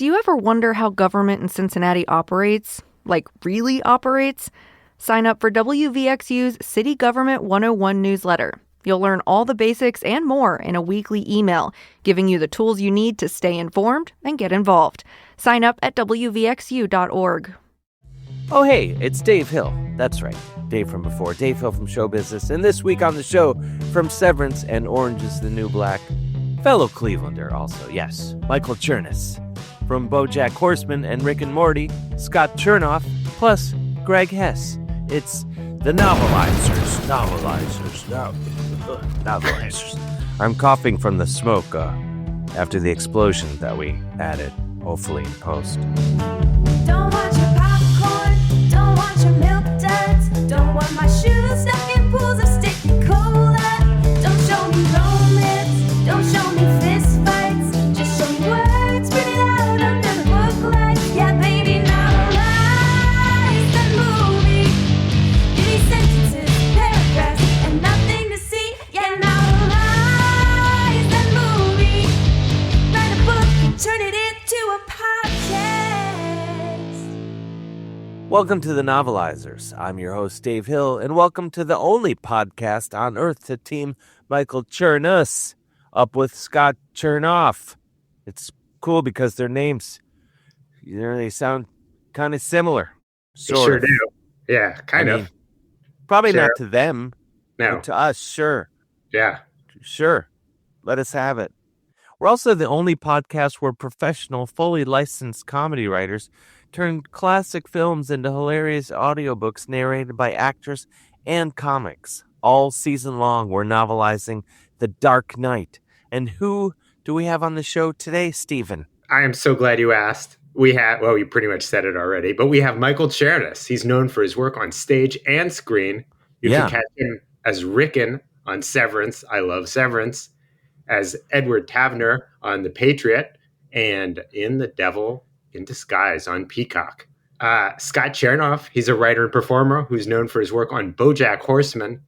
Do you ever wonder how government in Cincinnati operates? Like, really operates? Sign up for WVXU's City Government 101 newsletter. You'll learn all the basics and more in a weekly email, giving you the tools you need to stay informed and get involved. Sign up at WVXU.org. Oh, hey, it's Dave Hill. That's right, Dave from before, Dave Hill from Show Business. And this week on the show, from Severance and Orange is the New Black, fellow Clevelander also, yes, Michael Chernus. From BoJack Horseman and Rick and Morty, Scott Chernoff, plus Greg Hess. It's the Novelizers. I'm coughing from the smoke after the explosion that we added, hopefully in post. Don't want your popcorn, don't want your milk duds, don't want my shoes stuck in pools of sticky cola. Don't show me romance, don't show me fist fights, just show me words printed out under the book lights. Yeah, baby, novelize the movie. Give me sentences, paragraphs, and nothing to see. Yeah, novelize the movie. Write a book and turn it into a podcast. Welcome to the Novelizers. I'm your host, Dave Hill, and welcome to the only podcast on Earth to team Michael Chernus up with Scott Chernoff. It's cool because their names, they sound kind of similar. They sure do. Yeah, kind of. Probably Sure. not to them. No. But to us, sure. Yeah. Sure. Let us have it. We're also the only podcast where professional, fully licensed comedy writers turn classic films into hilarious audiobooks narrated by actors and comics. All season long, we're novelizing The Dark Knight. And who do we have on the show today, Stephen? I am so glad you asked. We have, well, you pretty much said it already, but we have Michael Chernus. He's known for his work on stage and screen. You can catch him as Ricken on Severance. I love Severance. As Edward Tavner on The Patriot, and in The Devil in Disguise on Peacock. Scott Chernoff, he's a writer and performer who's known for his work on BoJack Horseman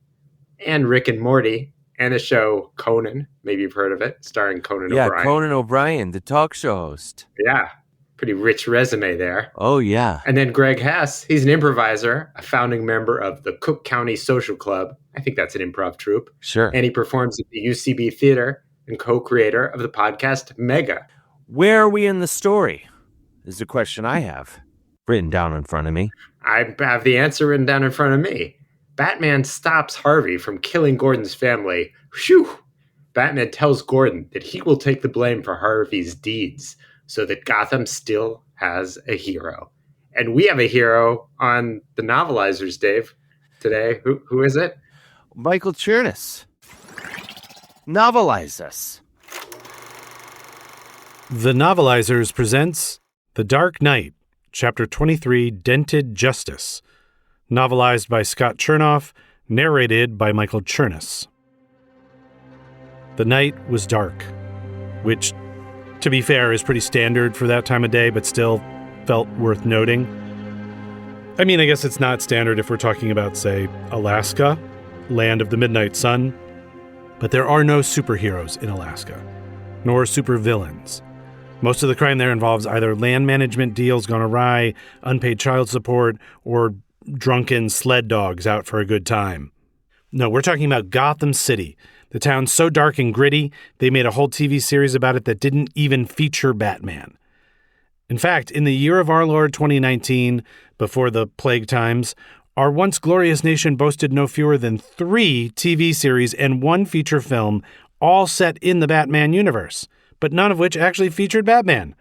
and Rick and Morty and the show Conan. Maybe you've heard of it, starring Conan O'Brien. Yeah, Conan O'Brien, the talk show host. Yeah, pretty rich resume there. Oh, yeah. And then Greg Hess, he's an improviser, a founding member of the Cook County Social Club. I think that's an improv troupe. Sure. And he performs at the UCB Theater and co-creator of the podcast Mega. Where are we in the story? Is the question I have written down in front of me. I have the answer written down in front of me. Batman stops Harvey from killing Gordon's family. Phew! Batman tells Gordon that he will take the blame for Harvey's deeds so that Gotham still has a hero. And we have a hero on the Novelizers, Dave, today. Who is it? Michael Chernus. Novelize us. The Novelizers presents The Dark Knight, Chapter 23, Dented Justice, novelized by Scott Chernoff, narrated by Michael Chernus. The night was dark, which, to be fair, is pretty standard for that time of day, but still felt worth noting. I mean, I guess it's not standard if we're talking about, say, Alaska, land of the midnight sun, but there are no superheroes in Alaska, nor supervillains. Most of the crime there involves either land management deals gone awry, unpaid child support, or drunken sled dogs out for a good time. No, we're talking about Gotham City, the town so dark and gritty, they made a whole TV series about it that didn't even feature Batman. In fact, in the year of our Lord 2019, before the plague times, our once glorious nation boasted no fewer than 3 TV series and 1 feature film, all set in the Batman universe, but none of which actually featured Batman.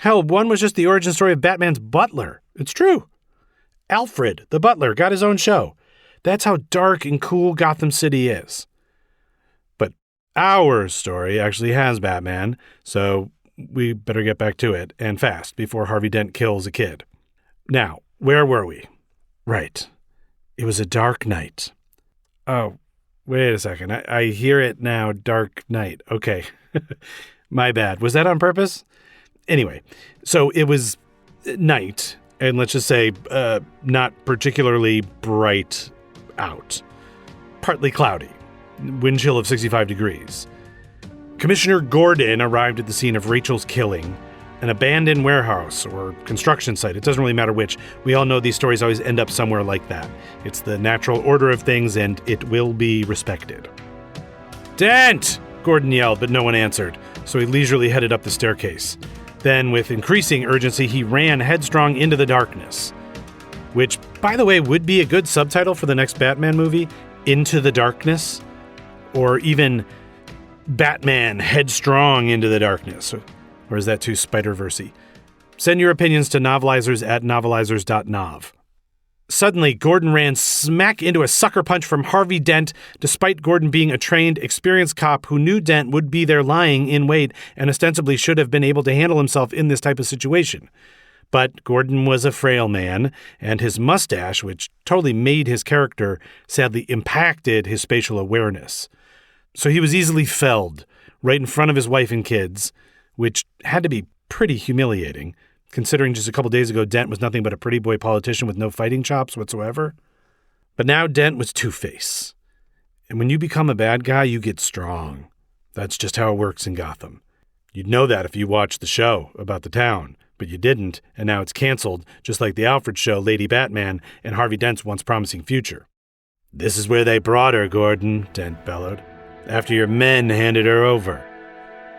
Hell, one was just the origin story of Batman's butler. It's true. Alfred, the butler, got his own show. That's how dark and cool Gotham City is. But our story actually has Batman, so we better get back to it, and fast, before Harvey Dent kills a kid. Now, where were we? Right. It was a dark night. Oh, wait a second. I hear it now, Dark Knight. Okay. My bad. Was that on purpose? Anyway, so it was night, and let's just say not particularly bright out. Partly cloudy. Wind chill of 65 degrees. Commissioner Gordon arrived at the scene of Rachel's killing, an abandoned warehouse or construction site. It doesn't really matter which. We all know these stories always end up somewhere like that. It's the natural order of things, and it will be respected. "Dent!" Gordon yelled, but no one answered, so he leisurely headed up the staircase. Then, with increasing urgency, he ran headstrong into the darkness. Which, by the way, would be a good subtitle for the next Batman movie, Into the Darkness. Or even Batman Headstrong into the Darkness. Or is that too Spider-Verse-y? Send your opinions to novelizers at novelizers.nov. Suddenly, Gordon ran smack into a sucker punch from Harvey Dent, despite Gordon being a trained, experienced cop who knew Dent would be there lying in wait and ostensibly should have been able to handle himself in this type of situation. But Gordon was a frail man, and his mustache, which totally made his character, sadly impacted his spatial awareness. So he was easily felled, right in front of his wife and kids, which had to be pretty humiliating, considering just a couple days ago Dent was nothing but a pretty boy politician with no fighting chops whatsoever. But now Dent was Two-Face. And when you become a bad guy, you get strong. That's just how it works in Gotham. You'd know that if you watched the show about the town, but you didn't, and now it's canceled, just like the Alfred show, Lady Batman, and Harvey Dent's once promising future. "This is where they brought her, Gordon," Dent bellowed, "after your men handed her over."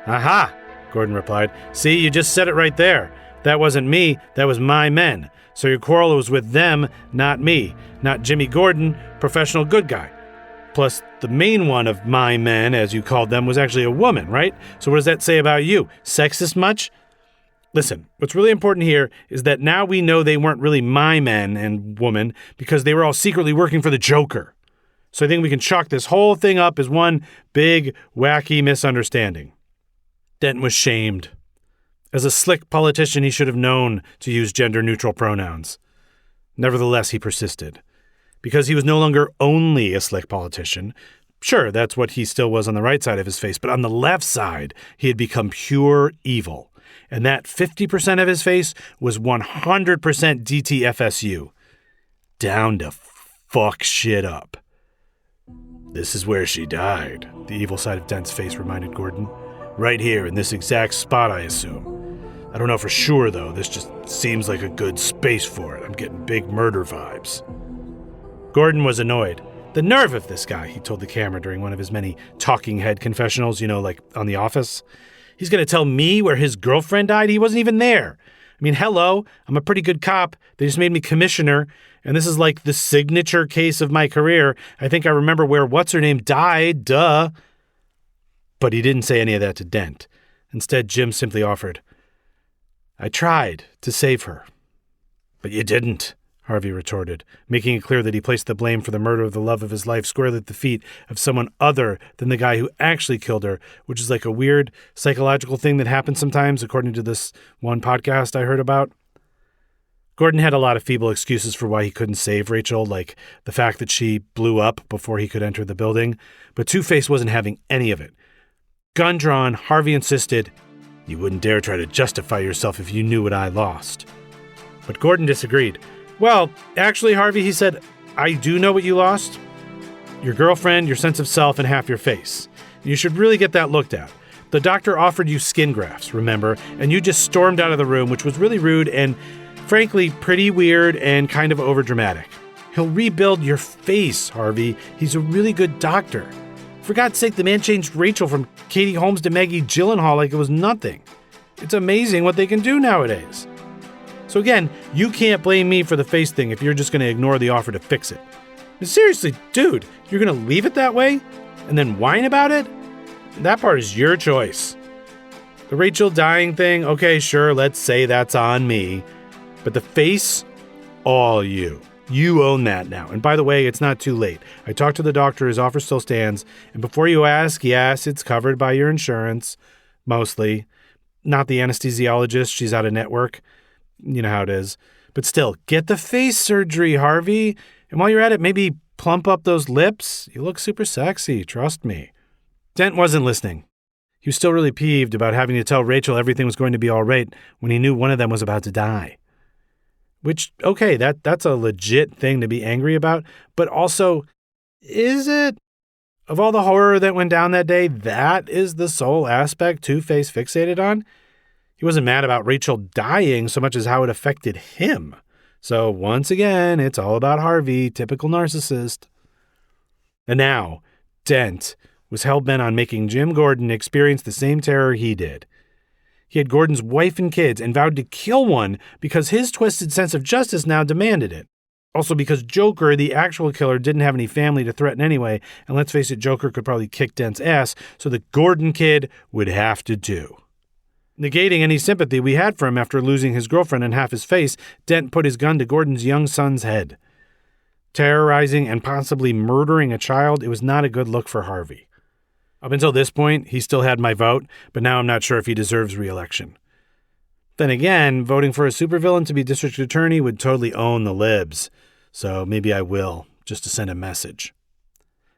"Aha!" Gordon replied. "See, you just said it right there. That wasn't me, that was my men. So your quarrel was with them, not me. Not Jimmy Gordon, professional good guy. Plus, the main one of my men, as you called them, was actually a woman, right? So what does that say about you? Sexist much?" Listen, what's really important here is that now we know they weren't really my men and woman because they were all secretly working for the Joker. So I think we can chalk this whole thing up as one big, wacky misunderstanding. Dent was shamed. As a slick politician, he should have known to use gender-neutral pronouns. Nevertheless, he persisted. Because he was no longer only a slick politician. Sure, that's what he still was on the right side of his face, but on the left side, he had become pure evil. And that 50% of his face was 100% DTFSU. Down to fuck shit up. "This is where she died," the evil side of Dent's face reminded Gordon. "Right here, in this exact spot, I assume. I don't know for sure, though. This just seems like a good space for it. I'm getting big murder vibes." Gordon was annoyed. The nerve of this guy, he told the camera during one of his many talking head confessionals, like on The Office. He's going to tell me where his girlfriend died? He wasn't even there. I mean, hello, I'm a pretty good cop. They just made me commissioner, and this is like the signature case of my career. I think I remember where what's-her-name died, duh. But he didn't say any of that to Dent. Instead, Jim simply offered, "I tried to save her." "But you didn't," Harvey retorted, making it clear that he placed the blame for the murder of the love of his life squarely at the feet of someone other than the guy who actually killed her, which is like a weird psychological thing that happens sometimes, according to this one podcast I heard about. Gordon had a lot of feeble excuses for why he couldn't save Rachel, like the fact that she blew up before he could enter the building, but Two-Face wasn't having any of it. Gun drawn, Harvey insisted, "You wouldn't dare try to justify yourself if you knew what I lost." But Gordon disagreed. "Well, actually, Harvey," he said, "I do know what you lost. Your girlfriend, your sense of self, and half your face. You should really get that looked at. The doctor offered you skin grafts, remember, and you just stormed out of the room, which was really rude and, frankly, pretty weird and kind of overdramatic. He'll rebuild your face, Harvey. He's a really good doctor. For God's sake, the man changed Rachel from Katie Holmes to Maggie Gyllenhaal like it was nothing. It's amazing what they can do nowadays. So again, you can't blame me for the face thing if you're just going to ignore the offer to fix it. Seriously, dude, you're going to leave it that way? And then whine about it? That part is your choice. The Rachel dying thing, okay, sure, let's say that's on me. But the face, all you. You own that now. And by the way, it's not too late. I talked to the doctor, his offer still stands. And before you ask, yes, it's covered by your insurance. Mostly. Not the anesthesiologist, she's out of network. You know how it is. But still, get the face surgery, Harvey. And while you're at it, maybe plump up those lips. You look super sexy, trust me. Dent wasn't listening. He was still really peeved about having to tell Rachel everything was going to be all right when he knew one of them was about to die. Which, okay, that's a legit thing to be angry about. But also, is it? Of all the horror that went down that day, that is the sole aspect Two-Face fixated on? He wasn't mad about Rachel dying so much as how it affected him. So once again, it's all about Harvey, typical narcissist. And now, Dent was hell-bent on making Jim Gordon experience the same terror he did. He had Gordon's wife and kids and vowed to kill one because his twisted sense of justice now demanded it. Also because Joker, the actual killer, didn't have any family to threaten anyway, and let's face it, Joker could probably kick Dent's ass, so the Gordon kid would have to do. Negating any sympathy we had for him after losing his girlfriend and half his face, Dent put his gun to Gordon's young son's head. Terrorizing and possibly murdering a child, it was not a good look for Harvey. Up until this point, he still had my vote, but now I'm not sure if he deserves re-election. Then again, voting for a supervillain to be district attorney would totally own the libs, so maybe I will, just to send a message.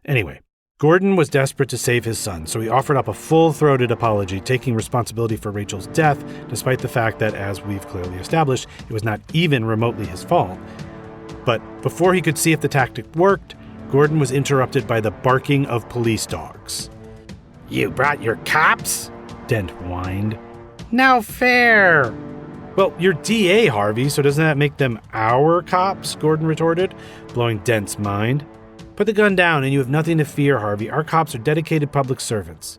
Anyway, Gordon was desperate to save his son, so he offered up a full-throated apology, taking responsibility for Rachel's death, despite the fact that, as we've clearly established, it was not even remotely his fault. But before he could see if the tactic worked, Gordon was interrupted by the barking of police dogs. "You brought your cops?" Dent whined. "No fair." "Well, you're DA, Harvey, so doesn't that make them our cops?" Gordon retorted, blowing Dent's mind. "Put the gun down and you have nothing to fear, Harvey. Our cops are dedicated public servants.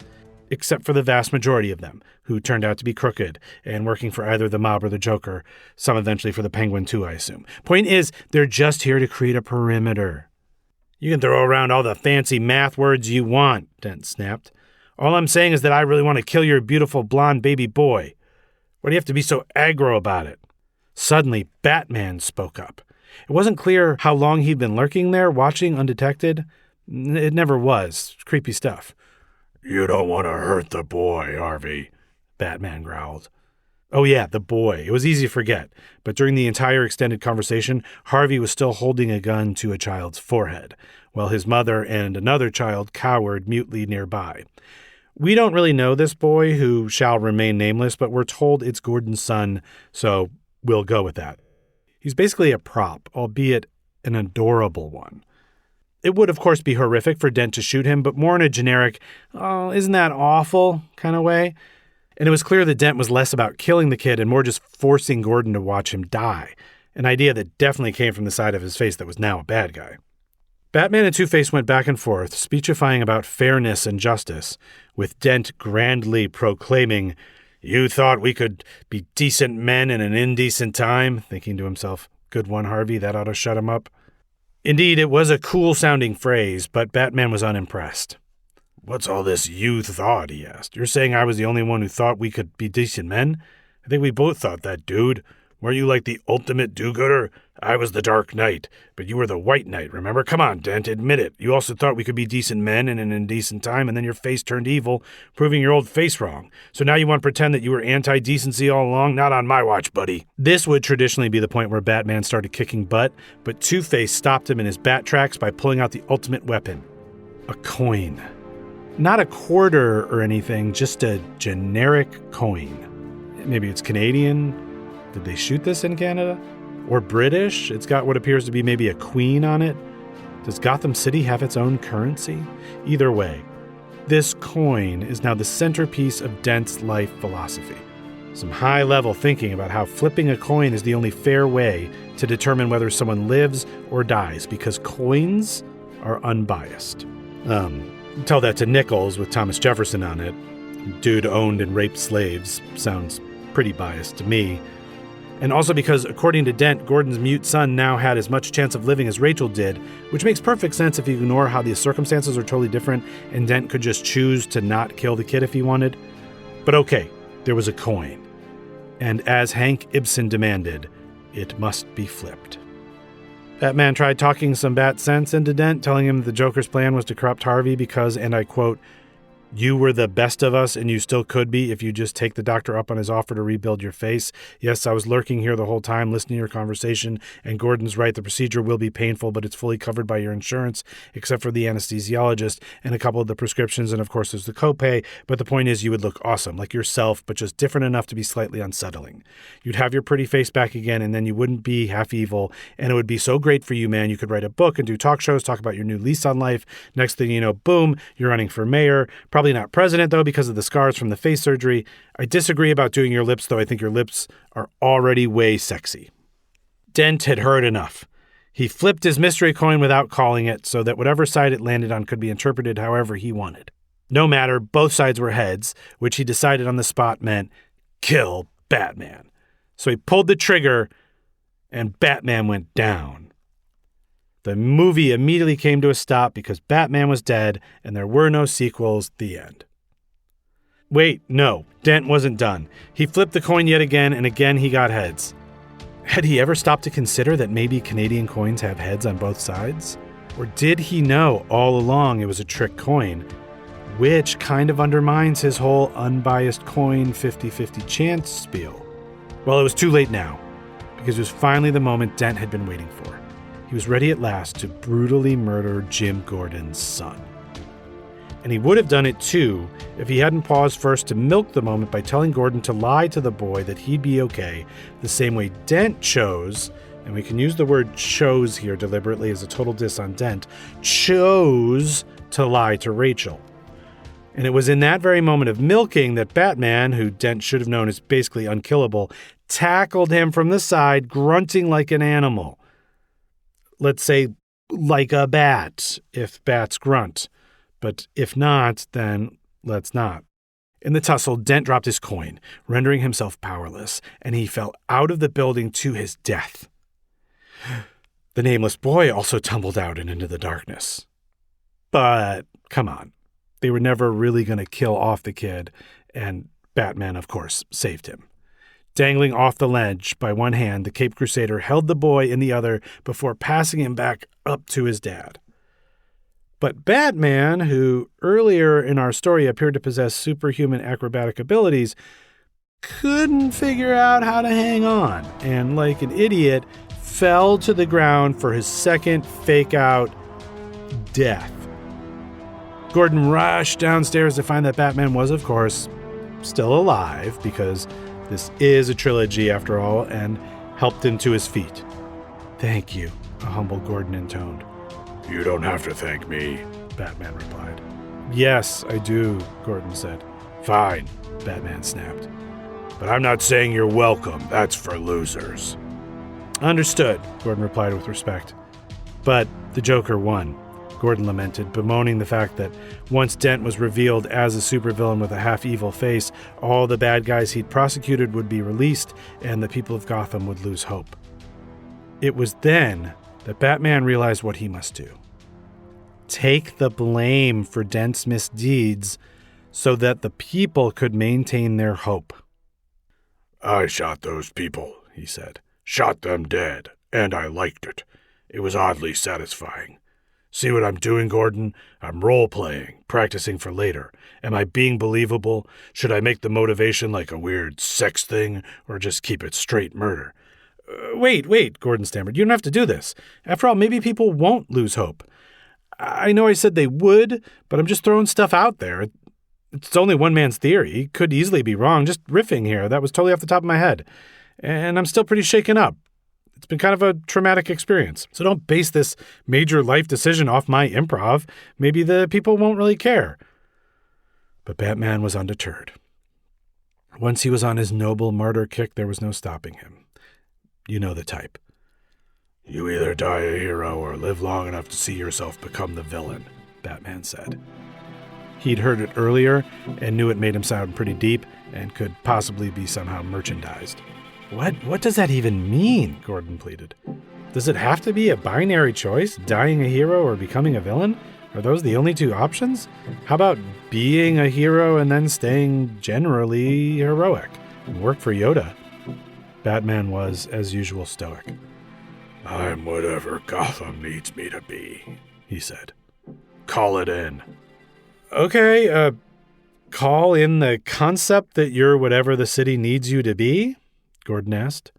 Except for the vast majority of them, who turned out to be crooked and working for either the mob or the Joker. Some eventually for the Penguin too, I assume. Point is, they're just here to create a perimeter." "You can throw around all the fancy math words you want," Dent snapped. "All I'm saying is that I really want to kill your beautiful blonde baby boy. Why do you have to be so aggro about it?" Suddenly, Batman spoke up. It wasn't clear how long he'd been lurking there, watching undetected. It never was. Creepy stuff. "You don't want to hurt the boy, Harvey," Batman growled. Oh yeah, the boy. It was easy to forget, but during the entire extended conversation, Harvey was still holding a gun to a child's forehead, while his mother and another child cowered mutely nearby. We don't really know this boy, who shall remain nameless, but we're told it's Gordon's son, so we'll go with that. He's basically a prop, albeit an adorable one. It would, of course, be horrific for Dent to shoot him, but more in a generic, "oh, isn't that awful" kind of way. And it was clear that Dent was less about killing the kid and more just forcing Gordon to watch him die, an idea that definitely came from the side of his face that was now a bad guy. Batman and Two-Face went back and forth, speechifying about fairness and justice, with Dent grandly proclaiming, "You thought we could be decent men in an indecent time," thinking to himself, "Good one, Harvey, that ought to shut him up." Indeed, it was a cool-sounding phrase, but Batman was unimpressed. "What's all this you thought?" he asked. "You're saying I was the only one who thought we could be decent men? I think we both thought that, dude. Weren't you like the ultimate do-gooder? I was the Dark Knight, but you were the White Knight, remember? Come on, Dent, admit it. You also thought we could be decent men in an indecent time, and then your face turned evil, proving your old face wrong. So now you want to pretend that you were anti-decency all along? Not on my watch, buddy." This would traditionally be the point where Batman started kicking butt, but Two-Face stopped him in his bat tracks by pulling out the ultimate weapon. A coin. Not a quarter or anything, just a generic coin. Maybe it's Canadian. Did they shoot this in Canada? Or British? It's got what appears to be maybe a queen on it. Does Gotham City have its own currency? Either way, this coin is now the centerpiece of Dent's life philosophy. Some high-level thinking about how flipping a coin is the only fair way to determine whether someone lives or dies, because coins are unbiased. Tell that to Nichols with Thomas Jefferson on it. Dude owned and raped slaves. Sounds pretty biased to me. And also because, according to Dent, Gordon's mute son now had as much chance of living as Rachel did, which makes perfect sense if you ignore how the circumstances are totally different and Dent could just choose to not kill the kid if he wanted. But okay, there was a coin. And as Hank Ibsen demanded, it must be flipped. Batman tried talking some bat sense into Dent, telling him the Joker's plan was to corrupt Harvey because, and I quote, "You were the best of us, and you still could be if you just take the doctor up on his offer to rebuild your face. Yes, I was lurking here the whole time, listening to your conversation, and Gordon's right, the procedure will be painful, but it's fully covered by your insurance, except for the anesthesiologist, and a couple of the prescriptions, and of course there's the copay, but the point is you would look awesome, like yourself, but just different enough to be slightly unsettling. You'd have your pretty face back again, and then you wouldn't be half evil, and it would be so great for you, man. You could write a book and do talk shows, talk about your new lease on life. Next thing you know, boom, you're running for mayor, probably Probably not president, though, because of the scars from the face surgery. I disagree about doing your lips, though. I think your lips are already way sexy. Dent had heard enough. He flipped his mystery coin without calling it so that whatever side it landed on could be interpreted however he wanted. No matter, both sides were heads, which he decided on the spot meant kill Batman. So he pulled the trigger, and Batman went down. The movie immediately came to a stop because Batman was dead and there were no sequels. The end. Wait, no, Dent wasn't done. He flipped the coin yet again, and again he got heads. Had he ever stopped to consider that maybe Canadian coins have heads on both sides? Or did he know all along it was a trick coin, which kind of undermines his whole unbiased coin 50-50 chance spiel? Well, it was too late now, because it was finally the moment Dent had been waiting for. He was ready at last to brutally murder Jim Gordon's son. And he would have done it too if he hadn't paused first to milk the moment by telling Gordon to lie to the boy that he'd be okay, the same way Dent chose, and we can use the word chose here deliberately as a total diss on Dent, chose to lie to Rachel. And it was in that very moment of milking that Batman, who Dent should have known is basically unkillable, tackled him from the side, grunting like an animal. Let's say like a bat, if bats grunt. But if not, then let's not. In the tussle, Dent dropped his coin, rendering himself powerless, and he fell out of the building to his death. The nameless boy also tumbled out and into the darkness. But, come on. They were never really going to kill off the kid, and Batman, of course, saved him. Dangling off the ledge by one hand, the Caped Crusader held the boy in the other before passing him back up to his dad. But Batman, who earlier in our story appeared to possess superhuman acrobatic abilities, couldn't figure out how to hang on, and like an idiot, fell to the ground for his second fake-out death. Gordon rushed downstairs to find that Batman was, of course, still alive, because this is a trilogy after all, and helped him to his feet. "Thank you," a humble Gordon intoned. "You don't have to thank me," Batman replied. "Yes, I do," Gordon said. "Fine," Batman snapped. "But I'm not saying you're welcome. That's for losers." "Understood," Gordon replied with respect. "But the Joker won," Gordon lamented, bemoaning the fact that once Dent was revealed as a supervillain with a half-evil face, all the bad guys he'd prosecuted would be released and the people of Gotham would lose hope. It was then that Batman realized what he must do. Take the blame for Dent's misdeeds so that the people could maintain their hope. "I shot those people," he said. "Shot them dead, and I liked it. It was oddly satisfying. See what I'm doing, Gordon? I'm role-playing, practicing for later. Am I being believable? Should I make the motivation like a weird sex thing, or just keep it straight murder?" Wait, Gordon stammered. "You don't have to do this. After all, maybe people won't lose hope. I know I said they would, but I'm just throwing stuff out there. It's only one man's theory. Could easily be wrong. Just riffing here. That was totally off the top of my head. And I'm still pretty shaken up. It's been kind of a traumatic experience. So don't base this major life decision off my improv. Maybe the people won't really care." But Batman was undeterred. Once he was on his noble martyr kick, there was no stopping him. You know the type. "You either die a hero or live long enough to see yourself become the villain," Batman said. He'd heard it earlier and knew it made him sound pretty deep and could possibly be somehow merchandised. What does that even mean? Gordon pleaded. Does it have to be a binary choice, dying a hero or becoming a villain? Are those the only two options? How about being a hero and then staying generally heroic? Work for Yoda. Batman was, as usual, stoic. "I'm whatever Gotham needs me to be," he said. "Call it in." Okay, call in the concept that you're whatever the city needs you to be? Gordon asked.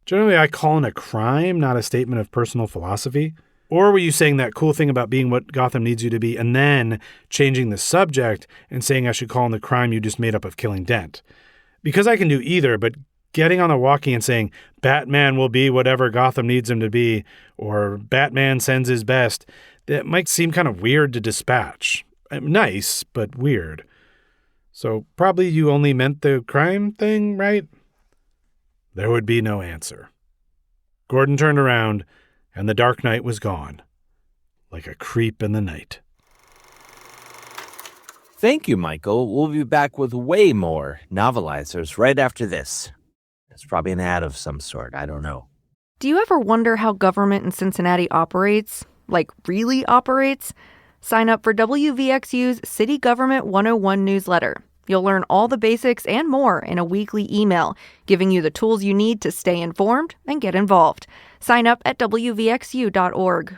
Generally, I call in a crime, not a statement of personal philosophy. Or were you saying that cool thing about being what Gotham needs you to be and then changing the subject and saying I should call in the crime you just made up of killing Dent? Because I can do either, but getting on the walkie and saying Batman will be whatever Gotham needs him to be, or Batman sends his best, that might seem kind of weird to dispatch. Nice, but weird. So probably you only meant the crime thing, right? There would be no answer. Gordon turned around, and the Dark Knight was gone, like a creep in the night. Thank you, Michael. We'll be back with way more Novelizers right after this. It's probably an ad of some sort. I don't know. Do you ever wonder how government in Cincinnati operates? Like, really operates? Sign up for WVXU's City Government 101 newsletter. You'll learn all the basics and more in a weekly email, giving you the tools you need to stay informed and get involved. Sign up at WVXU.org.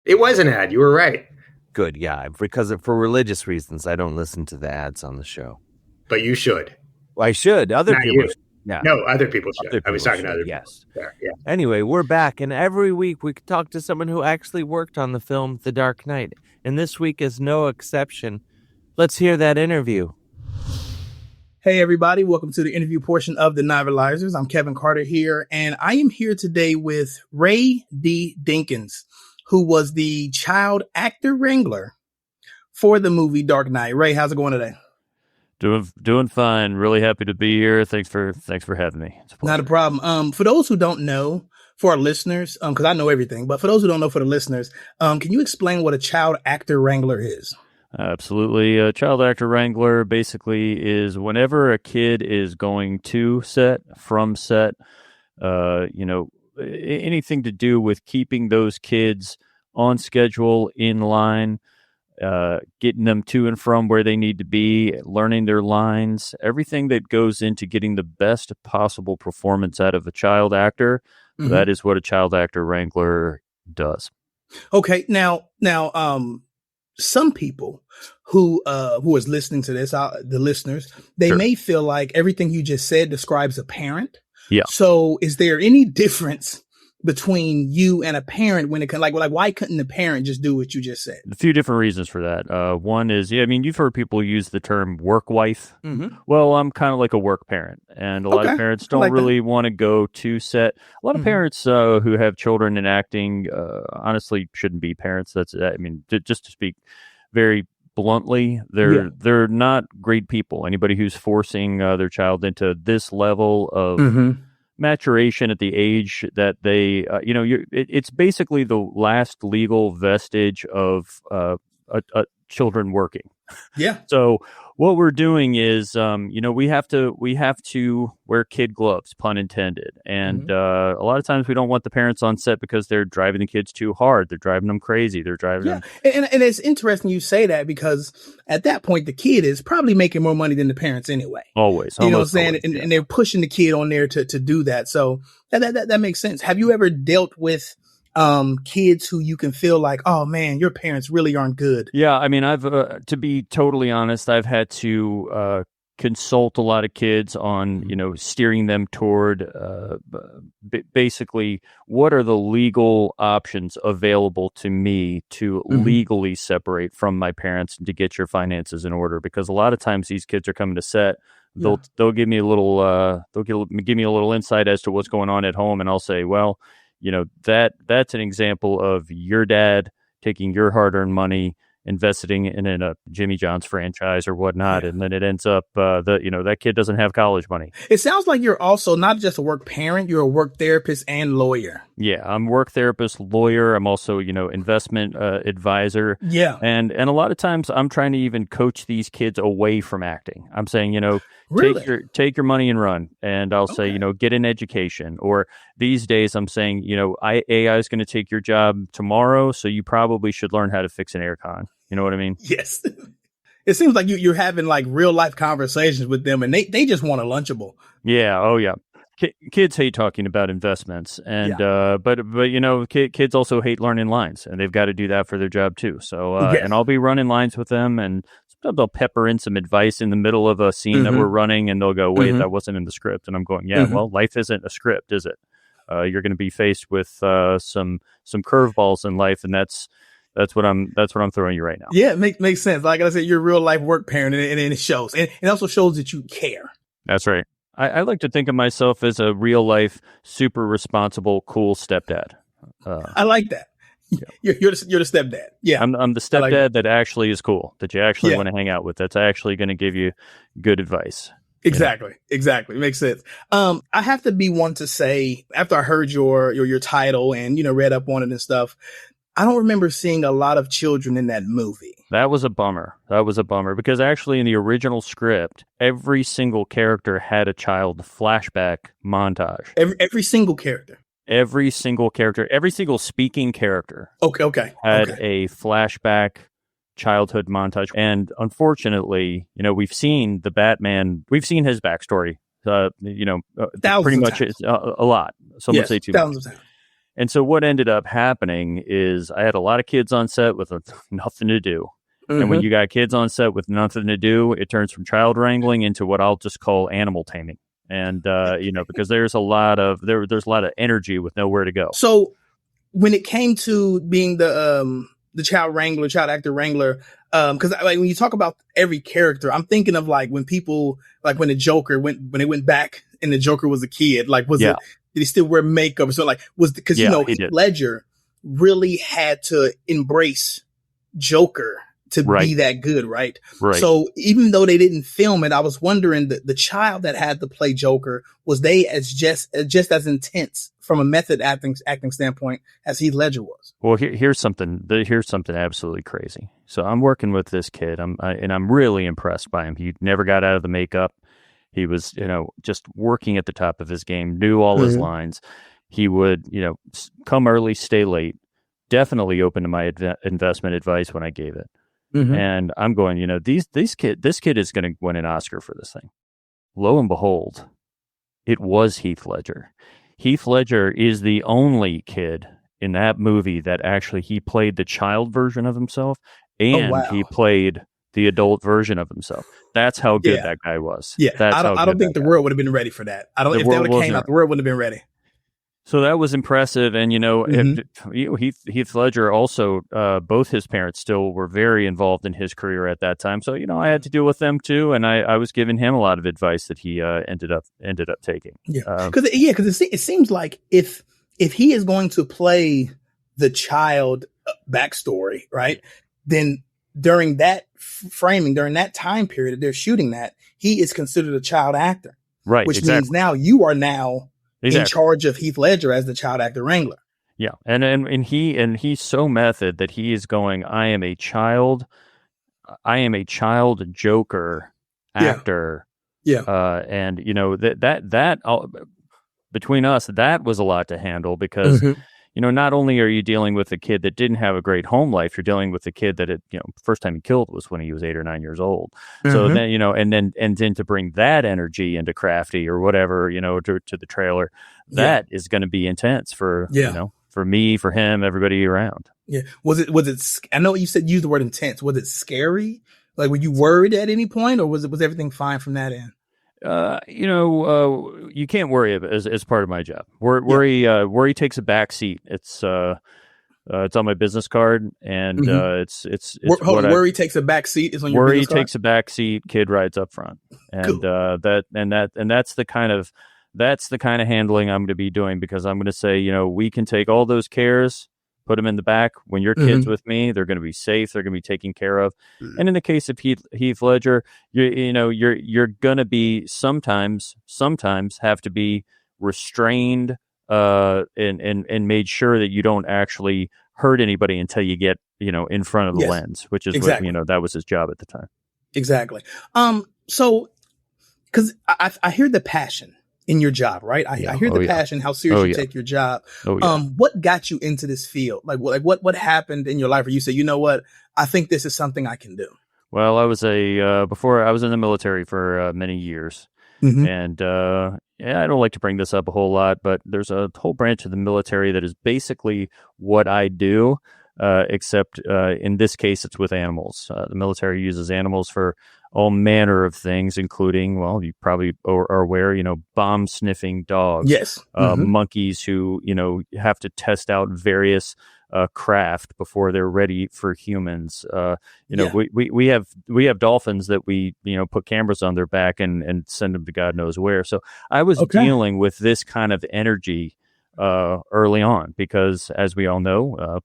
It was an ad. You were right. Good, yeah. Because for religious reasons, I don't listen to the ads on the show. But you should. Well, I should. Other Not people you. should. Yeah. No, other people should. Other I was people talking to should, other yes. people. There, yeah. Anyway, we're back, and every week we talk to someone who actually worked on the film The Dark Knight. And this week is no exception. Let's hear that interview. Hey, everybody. Welcome to the interview portion of the Novelizers. I'm Kevin Carter here, and I am here today with Ray D. Dinkins, who was the child actor wrangler for the movie Dark Knight. Ray, how's it going today? Doing fine. Really happy to be here. Thanks for having me. Not a problem. For those who don't know, for our listeners, because I know everything, but for those who don't know, for the listeners, can you explain what a child actor wrangler is? Absolutely. A child actor wrangler basically is whenever a kid is going to set, from set, anything to do with keeping those kids on schedule, in line, getting them to and from where they need to be, learning their lines, everything that goes into getting the best possible performance out of a child actor. Mm-hmm. That is what a child actor wrangler does. Okay. Now, some people who is listening to this, the listeners, they Sure. may feel like everything you just said describes a parent. Yeah. So is there any difference between you and a parent when it can like why couldn't the parent just do what you just said? A few different reasons for that. One is, you've heard people use the term work wife. Mm-hmm. Well, I'm kind of like a work parent, and a lot of parents don't like really want to go to set. A lot of parents who have children in acting, honestly, shouldn't be parents. Just to speak very bluntly, they're not great people. Anybody who's forcing their child into this level of maturation at the age that they, it's basically the last legal vestige of children working. Yeah. So what we're doing is, we have to wear kid gloves, pun intended. And a lot of times we don't want the parents on set because they're driving the kids too hard. They're driving them crazy. They're driving them. And it's interesting you say that because at that point, the kid is probably making more money than the parents anyway. Always. You know what I'm saying? And they're pushing the kid on there to do that. So that makes sense. Have you ever dealt with kids who you can feel like, oh man, your parents really aren't good? Yeah, I've to be totally honest, I've had to consult a lot of kids on steering them toward basically what are the legal options available to me to legally separate from my parents and to get your finances in order, because a lot of times these kids are coming to set. They'll give me a little give me a little insight as to what's going on at home, and I'll say, well, that's an example of your dad taking your hard-earned money, investing in a Jimmy John's franchise or whatnot, and then it ends up that kid doesn't have college money. It sounds like you're also not just a work parent, you're a work therapist and lawyer. Yeah, I'm work therapist, lawyer. I'm also investment advisor. Yeah, and a lot of times I'm trying to even coach these kids away from acting. I'm saying really? take your money and run, and I'll say get an education. Or these days I'm saying AI is going to take your job tomorrow, so you probably should learn how to fix an aircon. You know what I mean? Yes. It seems like you're having like real life conversations with them, and they just want a Lunchable. Yeah. Oh yeah. Kids hate talking about investments, and but kids also hate learning lines, and they've got to do that for their job too. So and I'll be running lines with them, and sometimes I'll pepper in some advice in the middle of a scene that we're running, and they'll go, "Wait, that wasn't in the script," and I'm going, "Yeah, well, life isn't a script, is it? You're going to be faced with some curveballs in life, and that's what I'm throwing you right now." Yeah, it makes sense. Like I said, you're a real life work parent, and it shows, and it also shows that you care. That's right. I like to think of myself as a real life, super responsible, cool stepdad. I like that. You're the stepdad. Yeah. I'm the I like stepdad that actually is cool, that you actually Yeah. want to hang out with, that's actually going to give you good advice. Exactly. Makes sense. I have to be one to say, after I heard your title and, read up on it and stuff, I don't remember seeing a lot of children in that movie. That was a bummer. Because actually in the original script, every single character had a child flashback montage. Every single character. Every single speaking character Okay. had a flashback childhood montage. And unfortunately, we've seen the Batman, we've seen his backstory, pretty much a lot. Some would say too much. Thousands of times. And so what ended up happening is I had a lot of kids on set with nothing to do. Mm-hmm. And when you got kids on set with nothing to do, it turns from child wrangling into what I'll just call animal taming. And, because there's a lot of energy with nowhere to go. So when it came to being the child actor wrangler, because when you talk about every character, I'm thinking of when people, when the Joker when it went back and the Joker was a kid, did he still wear makeup or something? Because Heath Ledger really had to embrace Joker to be that good, right? Right. So even though they didn't film it, I was wondering the child that had to play Joker, was they just as intense from a method acting standpoint as Heath Ledger was? Well, here's something absolutely crazy. So I'm working with this kid, and I'm really impressed by him. He never got out of the makeup. He was, just working at the top of his game, knew all his lines. He would, come early, stay late. Definitely open to my investment advice when I gave it. Mm-hmm. And I'm going, this kid is going to win an Oscar for this thing. Lo and behold, it was Heath Ledger. Heath Ledger is the only kid in that movie that actually he played the child version of himself, and he played the adult version of himself. That's how good that guy was. Yeah, I don't think the world would have been ready for that. If that would have came out, the world wouldn't have been ready. So that was impressive. And, Heath Ledger also, both his parents still were very involved in his career at that time. So, I had to deal with them too. And I was giving him a lot of advice that he ended up taking. Yeah. Because it seems like if he is going to play the child backstory, right, then during that framing, during that time period that they're shooting that, he is considered a child actor. Right. Which means now you are in charge of Heath Ledger as the child actor wrangler. Yeah. And he's so method that he is going, I am a child Joker actor. Yeah. And that between us, that was a lot to handle because, not only are you dealing with a kid that didn't have a great home life, you're dealing with a kid that first time he killed was when he was 8 or 9 years old. So then, and then to bring that energy into Crafty or whatever, to the trailer, that is going to be intense for, for me, for him, everybody around. Yeah. Was it, I know you use the word intense. Was it scary? Were you worried at any point, or was everything fine from that end? You can't worry as part of my job. Worry takes a back seat. It's on my business card, and it's worry takes a back seat is on your business card? Worry takes a back seat. Kid rides up front, and cool. That's the kind of handling I'm going to be doing, because I'm going to say, we can take all those cares, put them in the back. When your kid's with me, they're going to be safe. They're going to be taken care of. And in the case of Heath Ledger, you're going to be sometimes have to be restrained and made sure that you don't actually hurt anybody until you get in front of the lens, which is what that was his job at the time. Exactly. So because I hear the passion in your job, right? I hear the passion, how serious you take your job. What got you into this field? What happened in your life where you said, you know what, I think this is something I can do? Well, I was before I was in the military for many years. And I don't like to bring this up a whole lot, but there's a whole branch of the military that is basically what I do, except in this case, it's with animals. The military uses animals for all manner of things, including, well, you probably are aware, bomb sniffing dogs. Yes. Monkeys who, have to test out various craft before they're ready for humans. We have dolphins that we, put cameras on their back and send them to God knows where. So I was dealing with this kind of energy early on, because as we all know,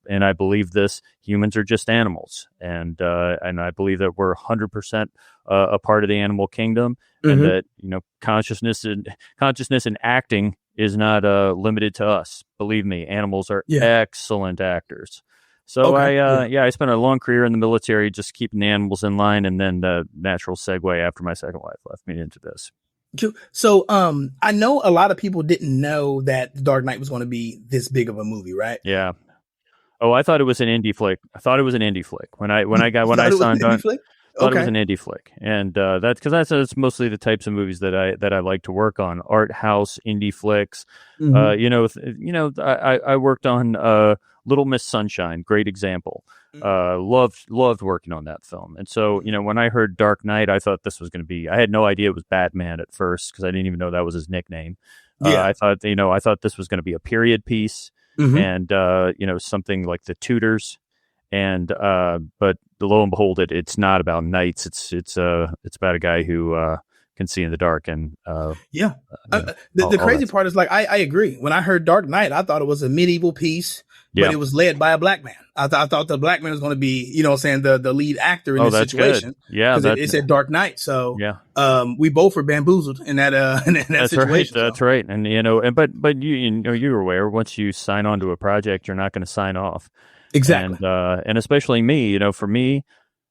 and I believe this, humans are just animals, and I believe that we're 100% a part of the animal kingdom, and that consciousness and acting is not limited to us. Believe me, animals are excellent actors. So I spent a long career in the military just keeping the animals in line, and then the natural segue after my second wife left me into this. So, I know a lot of people didn't know that The Dark Knight was going to be this big of a movie, right? Yeah. Oh, I thought it was an indie flick. When I signed on. Thought it was an indie flick, and that's mostly the types of movies that I like to work on: art house indie flicks. I worked on Little Miss Sunshine, great example. Loved working on that film, and so when I heard Dark Knight, I thought this was going to be. I had no idea it was Batman at first because I didn't even know that was his nickname. I thought this was going to be a period piece, and something like The Tudors. And but lo and behold, it's not about knights. It's about a guy who can see in the dark. And the crazy part is, like, I agree. When I heard Dark Knight, I thought it was a medieval piece, but it was led by a black man. I thought the black man was going to be, the lead actor in this situation. Good. Yeah, because it said Dark Knight. So we both were bamboozled in that that's situation. Right. That's right. And but you're aware, once you sign on to a project, you're not going to sign off. Exactly. And especially me, for me,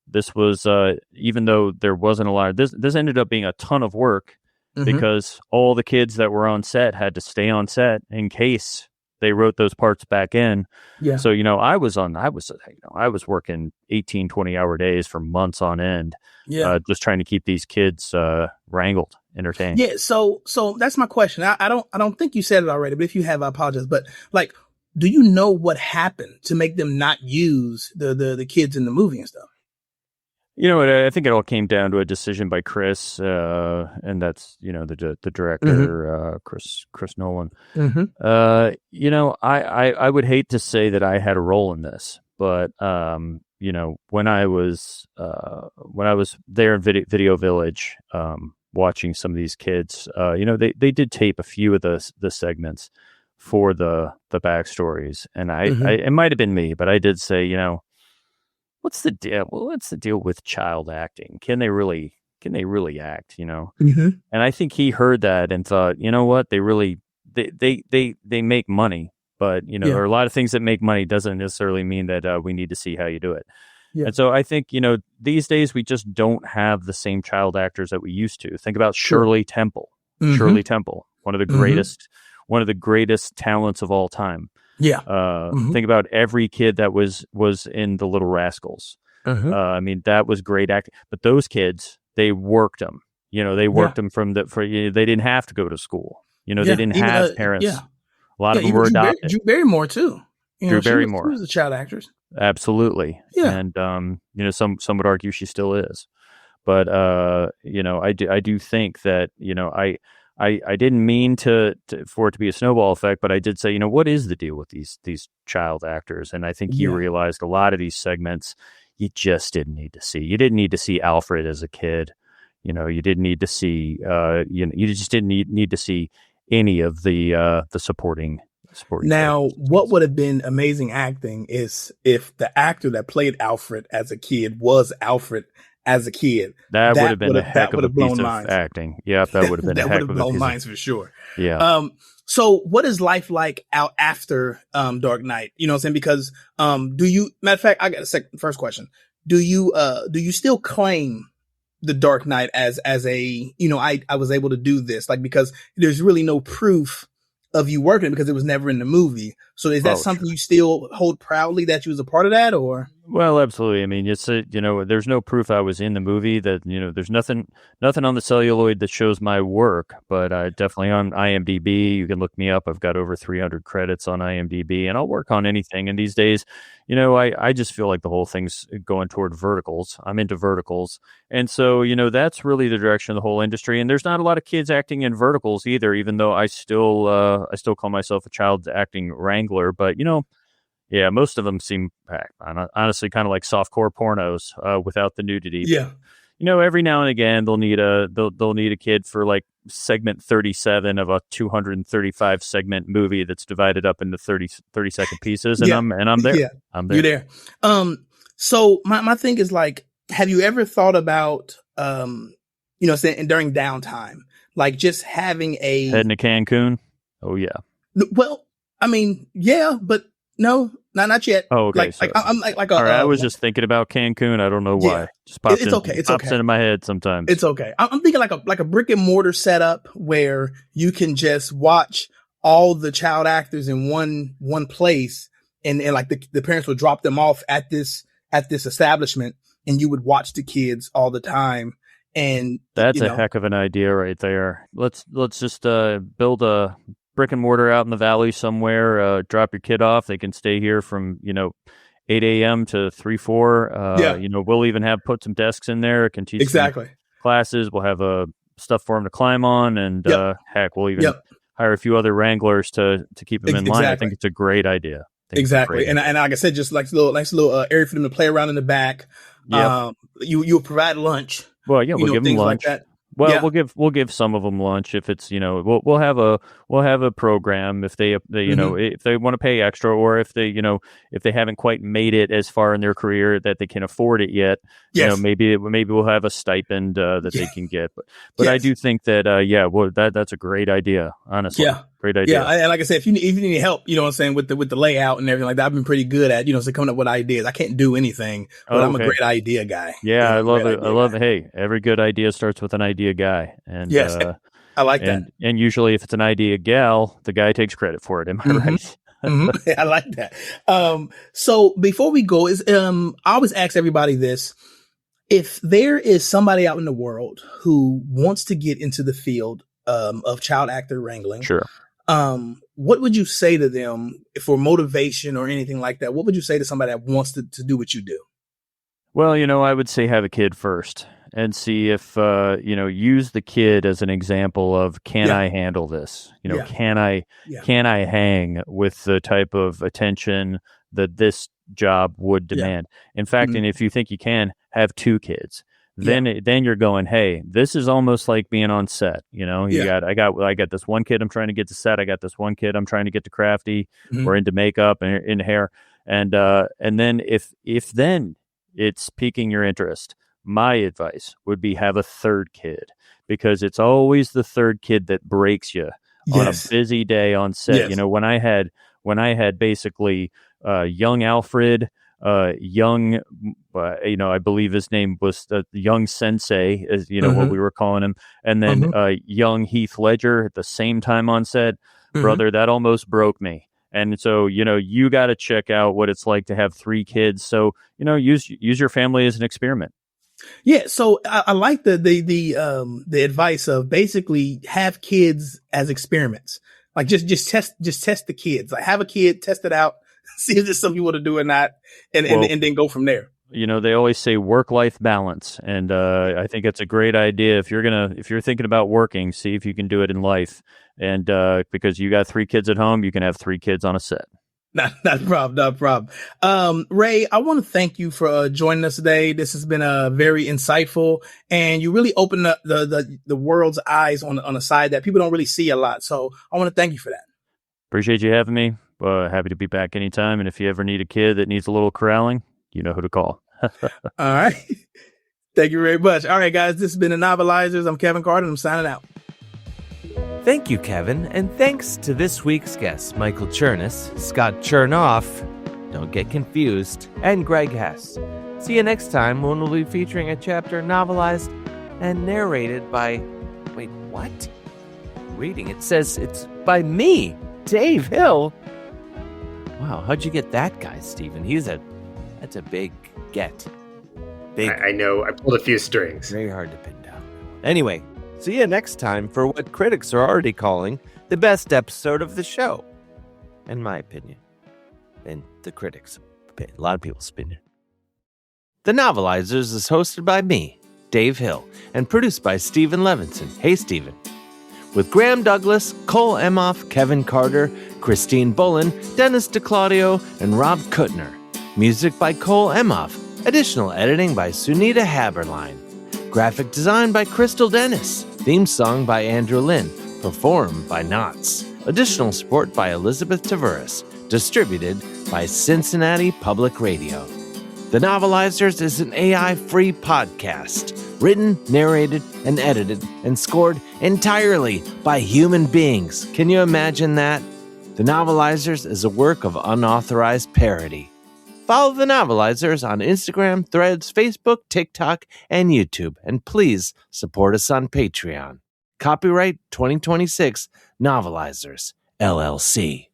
this was, even though there wasn't a lot of this ended up being a ton of work because all the kids that were on set had to stay on set in case they wrote those parts back in. Yeah. So, I was working 18, 20-hour days for months on end, just trying to keep these kids, wrangled, entertained. Yeah. So that's my question. I don't think you said it already, but if you have, I apologize. But, like, do you know what happened to make them not use the kids in the movie and stuff? I think it all came down to a decision by Chris, and that's the director, Chris Nolan. I would hate to say that I had a role in this, but when I was there in Video Village, watching some of these kids, they did tape a few of the segments for the backstories, and it might have been me, but I did say, what's the deal? Well, what's the deal with child acting? Can they really act? And I think he heard that and thought, you know what? They really they make money, but there are a lot of things that make money doesn't necessarily mean that we need to see how you do it. Yeah. And so I think these days we just don't have the same child actors that we used to. Think about Shirley Temple. Shirley Temple, one of the greatest. One of the greatest talents of all time. Yeah. Think about every kid that was in The Little Rascals. That was great acting. But those kids, they worked them. They worked them they didn't have to go to school. They didn't have parents. A lot of them were adopted. Drew Barrymore too. Drew Barrymore. She was a child actress. Absolutely. Yeah. And some would argue she still is. But I do think that I didn't mean for it to be a snowball effect, but I did say, what is the deal with these child actors? And I think you realized a lot of these segments you just didn't need to see. You didn't need to see Alfred as a kid. You didn't need to see. You just didn't need to see any of the supporting. Now, characters. What would have been amazing acting is if the actor that played Alfred as a kid was Alfred as a kid. That would have been a heck of a piece of acting. Yeah, that would have been a heck of a piece. That would have blown minds for sure. Yeah. So what is life like out after Dark Knight? You know what I'm saying? Because matter of fact, I got first question. Do you still claim the Dark Knight as a, I was able to do this, like, because there's really no proof of you working because it was never in the movie. So is that something you still hold proudly that you was a part of that, or? Well, absolutely. It's there's no proof I was in the movie. That there's nothing on the celluloid that shows my work, but definitely on IMDb. You can look me up. I've got over 300 credits on IMDb, and I'll work on anything. And these days, I just feel like the whole thing's going toward verticals. I'm into verticals, and so that's really the direction of the whole industry. And there's not a lot of kids acting in verticals either, even though I still call myself a child acting wrangler. But yeah, most of them seem honestly kind of like softcore pornos without the nudity. Yeah. every now and again they'll need a kid for like segment 37 of a 235 segment movie that's divided up into 30-second pieces, and I'm there. Yeah, I'm there. You're there. So my thing is like, have you ever thought about, saying during downtime, like just having heading to Cancun? Oh yeah. Well, I mean, yeah, but no, not yet. Oh, okay. I'm like all right, I was just thinking about Cancun. I don't know why. Yeah, just pops it's okay. into my head sometimes. It's okay. I'm thinking like a brick and mortar setup where you can just watch all the child actors in one place, and like the parents would drop them off at this establishment, and you would watch the kids all the time. And that's a heck of an idea right there. Let's just build a brick and mortar out in the valley somewhere. Drop your kid off. They can stay here from 8 a.m. to 3-4. We'll even put some desks in there. It can teach exactly classes. We'll have stuff for them to climb on, and heck, we'll even hire a few other wranglers to keep them in line. I think it's a great idea. Exactly. And like I said, just like nice little area for them to play around in the back. You'll provide lunch. Well, yeah, we'll give them lunch. Like that. Well, we'll give some of them lunch if it's we'll have a program if they if they want to pay extra, or if they if they haven't quite made it as far in their career that they can afford it yet. Yes. Maybe we'll have a stipend that they can get. But I do think that that's a great idea. Honestly, great idea. Yeah, and like I said, if you need help, what I'm saying, with the layout and everything like that, I've been pretty good at coming up with ideas. I can't do anything, but I'm a great idea guy. Yeah, I love it. I love it. Hey, every good idea starts with an idea guy, and yes, I like that. And usually, if it's an idea gal, the guy takes credit for it. Am I right? I like that. So before we go, I always ask everybody this: if there is somebody out in the world who wants to get into the field of child actor wrangling, sure. What would you say to them for motivation or anything like that? What would you say to somebody that wants to do what you do? Well, I would say have a kid first and see if, use the kid as an example of, can I handle this? Can I hang with the type of attention that this job would demand? In fact, and if you think you can, have 2 kids. Then you're going, hey, this is almost like being on set. I got this one kid I'm trying to get to set. I got this one kid I'm trying to get to crafty or into makeup and into hair. And then if then it's piquing your interest, my advice would be have a 3rd kid, because it's always the 3rd kid that breaks you on a busy day on set. Yes. When I had basically young Alfred, young, I believe his name was young Sensei, as what we were calling him, and then young Heath Ledger at the same time on set. Brother, that almost broke me. And so, you got to check out what it's like to have 3 kids. So, use your family as an experiment. Yeah. So I like the advice of basically have kids as experiments. Like just test the kids. Like have a kid, test it out, see if it's something you want to do or not, and then go from there. They always say work-life balance, and I think it's a great idea. If you're thinking about working, see if you can do it in life, and because you got 3 kids at home, you can have 3 kids on a set. Not a problem. Ray, I want to thank you for joining us today. This has been very insightful, and you really opened up the world's eyes on a side that people don't really see a lot. So I want to thank you for that. Appreciate you having me. Happy to be back anytime. And if you ever need a kid that needs a little corralling, you know who to call. All right. Thank you very much. All right, guys, this has been the Novelizers. I'm Kevin Carter, and I'm signing out. Thank you, Kevin, and thanks to this week's guests, Michael Chernus, Scott Chernoff, don't get confused, and Greg Hess. See you next time when we'll be featuring a chapter novelized and narrated by... Wait, what? Reading, it says it's by me, Dave Hill. Wow, how'd you get that guy, Stephen? That's a big get. Big. I know, I pulled a few strings. Very hard to pin down. Anyway, see you next time for what critics are already calling the best episode of the show. In my opinion. And the critics' opinion. A lot of people's opinion. The Novelizers is hosted by me, Dave Hill, and produced by Stephen Levinson. Hey, Stephen. With Graham Douglas, Cole Emhoff, Kevin Carter, Christine Bullen, Dennis DeClaudio, and Rob Kuttner. Music by Cole Emhoff. Additional editing by Sunita Haberline. Graphic design by Crystal Dennis. Theme song by Andrew Lynn. Performed by Knots. Additional support by Elizabeth Taveras. Distributed by Cincinnati Public Radio. The Novelizers is an AI-free podcast. Written, narrated, and edited, and scored entirely by human beings. Can you imagine that? The Novelizers is a work of unauthorized parody. Follow The Novelizers on Instagram, Threads, Facebook, TikTok, and YouTube. And please support us on Patreon. Copyright 2026 Novelizers, LLC.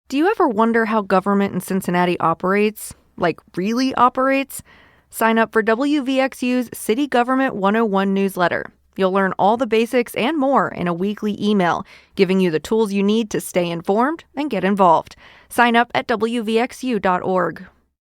Do you ever wonder how government in Cincinnati operates? Like, really operates? Sign up for WVXU's City Government 101 newsletter. You'll learn all the basics and more in a weekly email, giving you the tools you need to stay informed and get involved. Sign up at WVXU.org.